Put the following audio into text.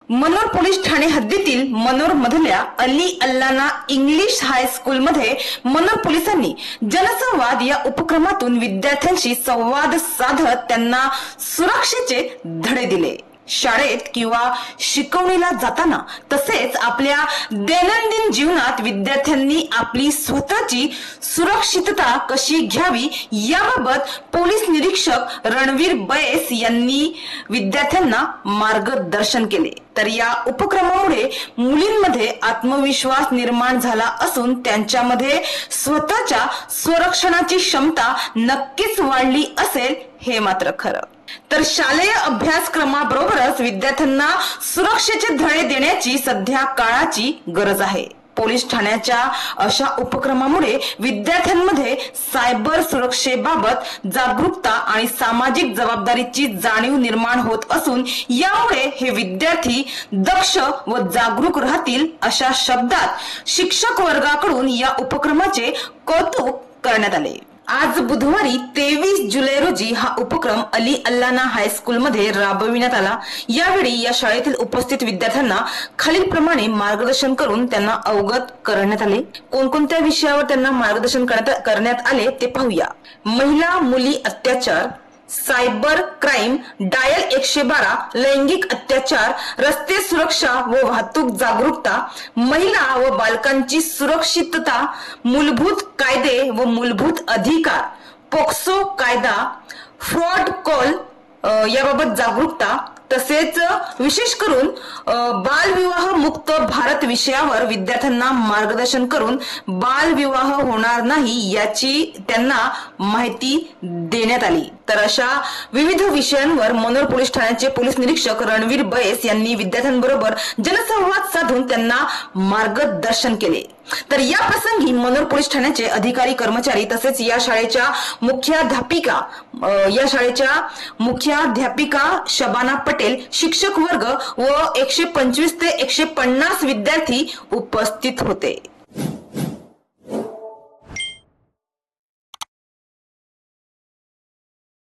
मनोर police Thane हद्दीतील मनोर मधल्या Ali Allana English high school मध्ये मनोर पोलिसांनी जनसंवाद या उपक्रमातून विद्यार्थ्यांशी संवाद साधत त्यांना सुरक्षेचे धडे दिले। शाळेत किंवा शिकवणीला जाताना तसेच आपल्या दैनंदिन जीवनात विद्यार्थ्यांनी आपली स्वतःची सुरक्षितता कशी घ्यावी याबाबत पोलीस निरीक्षक रणवीर बैस यांनी विद्यार्थ्यांना मार्गदर्शन केले। तर या उपक्रमामुळे मुलींमध्ये आत्मविश्वास निर्माण झाला असून त्यांच्यामध्ये स्वतःच्या संरक्षणाची क्षमता नक्कीच वाढली असेल हे मात्र खरं। तर शालेय अभ्यासक्रमाबरोबरच विद्यार्थ्यांना सुरक्षेचे धडे देण्याची सध्या काळाची गरज आहे। पोलीस ठाण्याच्या अशा उपक्रमामुळे विद्यार्थ्यांमध्ये सायबर सुरक्षेबाबत जागरूकता आणि सामाजिक जबाबदारीची जाणीव निर्माण होत असून यामुळे हे विद्यार्थी दक्ष व जागरूक राहतील अशा शब्दात शिक्षक वर्गाकडून या उपक्रमाचे कौतुक करण्यात आले। आज बुधवारी 23 जुलै रोजी हा उपक्रम अली अल्लाना हायस्कूल मध्ये राबविण्यात आला। यावेळी या शाळेतील उपस्थित विद्यार्थ्यांना खालील प्रमाणे मार्गदर्शन करून त्यांना अवगत करण्यात आले। कोणकोणत्या विषयावर त्यांना मार्गदर्शन करण्यात आले ते पाहूया। महिला मुली अत्याचार, सायबर क्राईम, डायल 112, लैंगिक अत्याचार, रस्ते सुरक्षा व वाहतूक जागरूकता, महिला व बालकांची सुरक्षितता, मूलभूत कायदे व मूलभूत अधिकार, पोक्सो कायदा, फ्रॉड कॉल याबाबत जागरूकता, तसेच विशेष करून बालविवाह मुक्त भारत विषयावर विद्यार्थ्यांना मार्गदर्शन करून बालविवाह होणार नाही याची त्यांना माहिती देण्यात आली। तर अशा विविध विषयांवर मनोर पोलीस ठाण्याचे पोलीस निरीक्षक रणवीर बैस यांनी विद्यार्थ्यांबरोबर जनसंवाद साधून त्यांना मार्गदर्शन केले। तर या प्रसंगी मनोर पोलीस ठाण्याचे अधिकारी कर्मचारी तसेच या शाळेच्या मुख्याध्यापिका शबाना पटेल, शिक्षक वर्ग व 125 ते 150 विद्यार्थी उपस्थित होते।